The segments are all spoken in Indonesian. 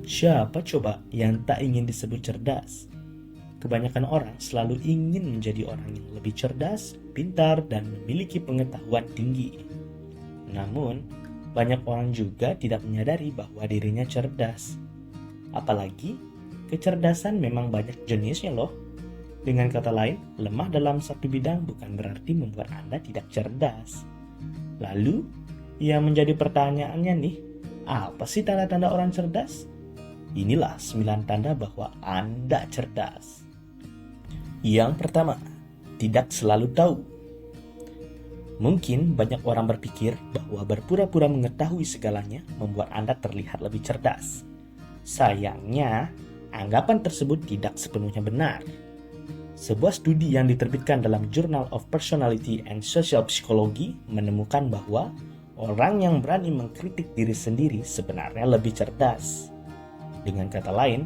Siapa coba yang tak ingin disebut cerdas? Kebanyakan orang selalu ingin menjadi orang yang lebih cerdas, pintar, dan memiliki pengetahuan tinggi. Namun, banyak orang juga tidak menyadari bahwa dirinya cerdas. Apalagi, kecerdasan memang banyak jenisnya loh. Dengan kata lain, lemah dalam satu bidang bukan berarti membuat Anda tidak cerdas. Lalu, yang menjadi pertanyaannya nih, apa sih tanda-tanda orang cerdas? Inilah 9 tanda bahwa Anda cerdas. Yang pertama, tidak selalu tahu. Mungkin banyak orang berpikir bahwa berpura-pura mengetahui segalanya membuat Anda terlihat lebih cerdas. Sayangnya, anggapan tersebut tidak sepenuhnya benar. Sebuah studi yang diterbitkan dalam Journal of Personality and Social Psychology menemukan bahwa orang yang berani mengkritik diri sendiri sebenarnya lebih cerdas. Dengan kata lain,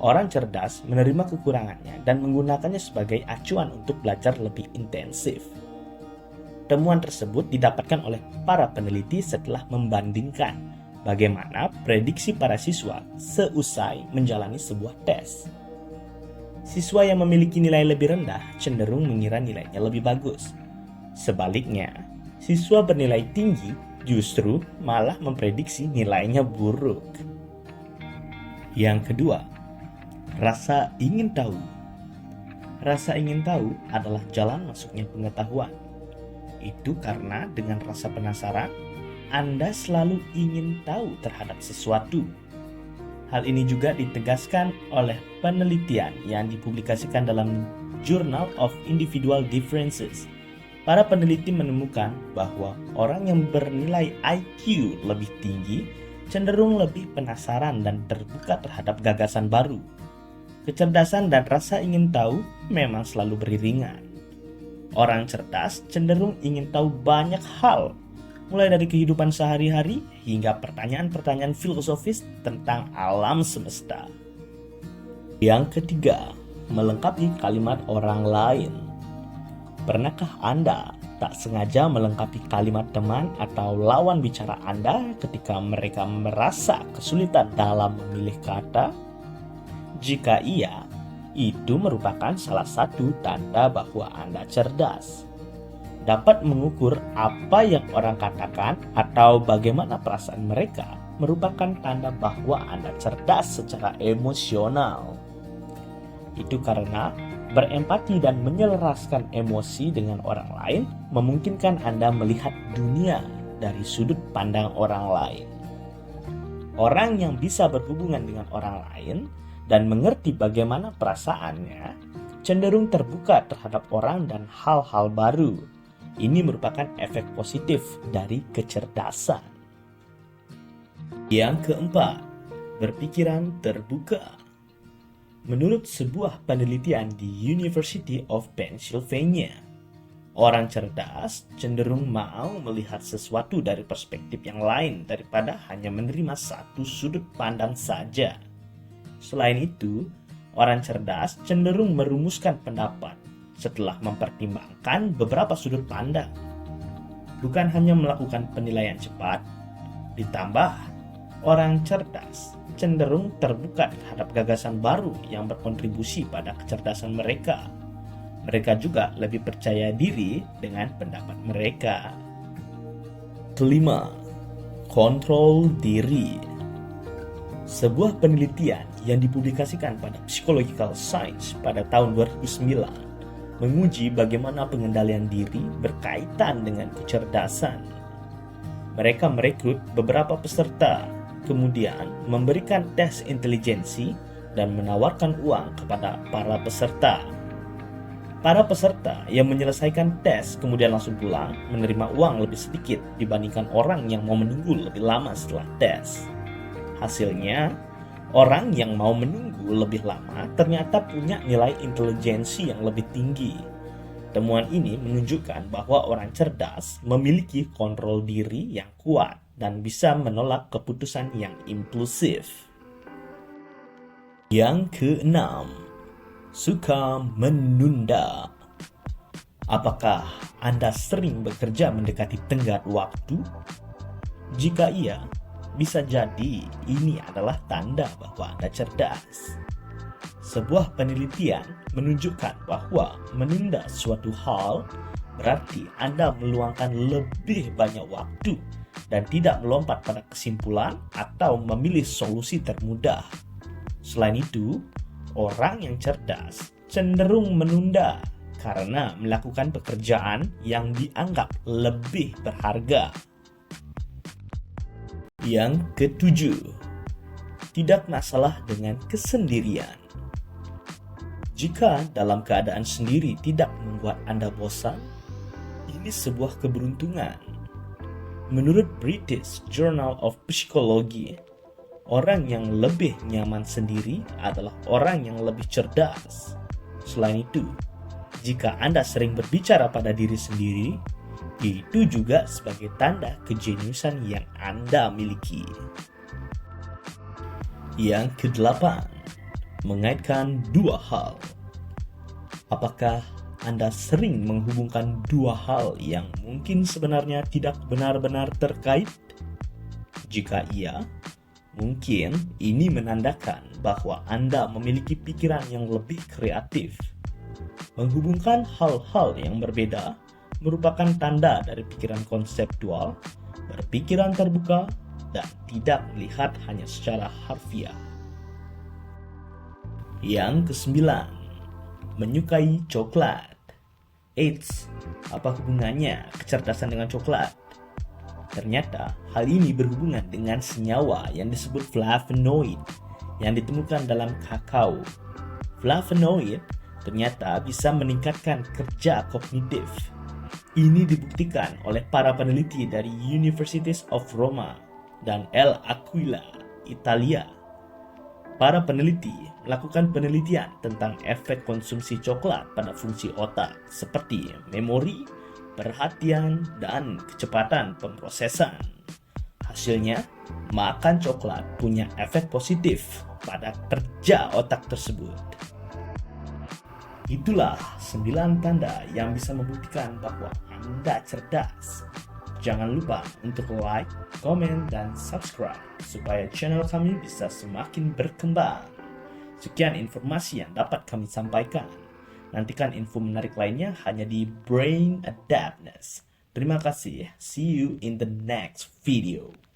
orang cerdas menerima kekurangannya dan menggunakannya sebagai acuan untuk belajar lebih intensif. Temuan tersebut didapatkan oleh para peneliti setelah membandingkan bagaimana prediksi para siswa seusai menjalani sebuah tes. Siswa yang memiliki nilai lebih rendah cenderung mengira nilainya lebih bagus. Sebaliknya, siswa bernilai tinggi justru malah memprediksi nilainya buruk. Yang kedua, rasa ingin tahu. Rasa ingin tahu adalah jalan masuknya pengetahuan. Itu karena dengan rasa penasaran, Anda selalu ingin tahu terhadap sesuatu. Hal ini juga ditegaskan oleh penelitian yang dipublikasikan dalam Journal of Individual Differences. Para peneliti menemukan bahwa orang yang bernilai IQ lebih tinggi cenderung lebih penasaran dan terbuka terhadap gagasan baru. Kecerdasan dan rasa ingin tahu memang selalu beriringan. Orang cerdas cenderung ingin tahu banyak hal, mulai dari kehidupan sehari-hari hingga pertanyaan-pertanyaan filosofis tentang alam semesta. Yang ketiga, melengkapi kalimat orang lain. Pernahkah Anda tak sengaja melengkapi kalimat teman atau lawan bicara Anda ketika mereka merasa kesulitan dalam memilih kata? Jika iya, itu merupakan salah satu tanda bahwa Anda cerdas. Dapat mengukur apa yang orang katakan atau bagaimana perasaan mereka merupakan tanda bahwa Anda cerdas secara emosional. Itu karena berempati dan menyelaraskan emosi dengan orang lain memungkinkan Anda melihat dunia dari sudut pandang orang lain. Orang yang bisa berhubungan dengan orang lain dan mengerti bagaimana perasaannya cenderung terbuka terhadap orang dan hal-hal baru. Ini merupakan efek positif dari kecerdasan. Yang keempat, berpikiran terbuka. Menurut sebuah penelitian di University of Pennsylvania, orang cerdas cenderung mau melihat sesuatu dari perspektif yang lain daripada hanya menerima satu sudut pandang saja. Selain itu, orang cerdas cenderung merumuskan pendapat setelah mempertimbangkan beberapa sudut pandang. Bukan hanya melakukan penilaian cepat, ditambah orang cerdas cenderung terbuka terhadap gagasan baru yang berkontribusi pada kecerdasan mereka. Mereka juga lebih percaya diri dengan pendapat mereka. Kelima, kontrol diri. Sebuah penelitian yang dipublikasikan pada Psychological Science pada tahun 2009 menguji bagaimana pengendalian diri berkaitan dengan kecerdasan. Mereka merekrut beberapa peserta, kemudian memberikan tes intelijensi dan menawarkan uang kepada para peserta. Para peserta yang menyelesaikan tes kemudian langsung pulang menerima uang lebih sedikit dibandingkan orang yang mau menunggu lebih lama setelah tes. Hasilnya, orang yang mau menunggu lebih lama ternyata punya nilai intelijensi yang lebih tinggi. Temuan ini menunjukkan bahwa orang cerdas memiliki kontrol diri yang kuat dan bisa menolak keputusan yang impulsif. Yang keenam, suka menunda. Apakah Anda sering bekerja mendekati tenggat waktu? Jika iya, bisa jadi ini adalah tanda bahwa Anda cerdas. Sebuah penelitian menunjukkan bahwa menunda suatu hal berarti Anda meluangkan lebih banyak waktu dan tidak melompat pada kesimpulan atau memilih solusi termudah. Selain itu, orang yang cerdas cenderung menunda karena melakukan pekerjaan yang dianggap lebih berharga. Yang ketujuh, tidak masalah dengan kesendirian. Jika dalam keadaan sendiri tidak membuat Anda bosan, ini sebuah keberuntungan. Menurut British Journal of Psychology, orang yang lebih nyaman sendiri adalah orang yang lebih cerdas. Selain itu, jika Anda sering berbicara pada diri sendiri, itu juga sebagai tanda kejeniusan yang Anda miliki. Yang kedelapan, mengaitkan dua hal. Apakah Anda sering menghubungkan dua hal yang mungkin sebenarnya tidak benar-benar terkait? Jika iya, mungkin ini menandakan bahwa Anda memiliki pikiran yang lebih kreatif. Menghubungkan hal-hal yang berbeda merupakan tanda dari pikiran konseptual, berpikiran terbuka, dan tidak melihat hanya secara harfiah. Yang kesembilan, menyukai coklat. Eits, apa hubungannya kecerdasan dengan coklat? Ternyata hal ini berhubungan dengan senyawa yang disebut flavonoid yang ditemukan dalam kakao. Flavonoid ternyata bisa meningkatkan kerja kognitif. Ini dibuktikan oleh para peneliti dari Universities of Roma dan L'Aquila, Italia. Para peneliti melakukan penelitian tentang efek konsumsi coklat pada fungsi otak seperti memori, perhatian, dan kecepatan pemrosesan. Hasilnya, makan coklat punya efek positif pada kerja otak tersebut. Itulah 9 tanda yang bisa membuktikan bahwa Anda cerdas. Jangan lupa untuk like, komen, dan subscribe supaya channel kami bisa semakin berkembang. Sekian informasi yang dapat kami sampaikan. Nantikan info menarik lainnya hanya di Brain Adaptness. Terima kasih. See you in the next video.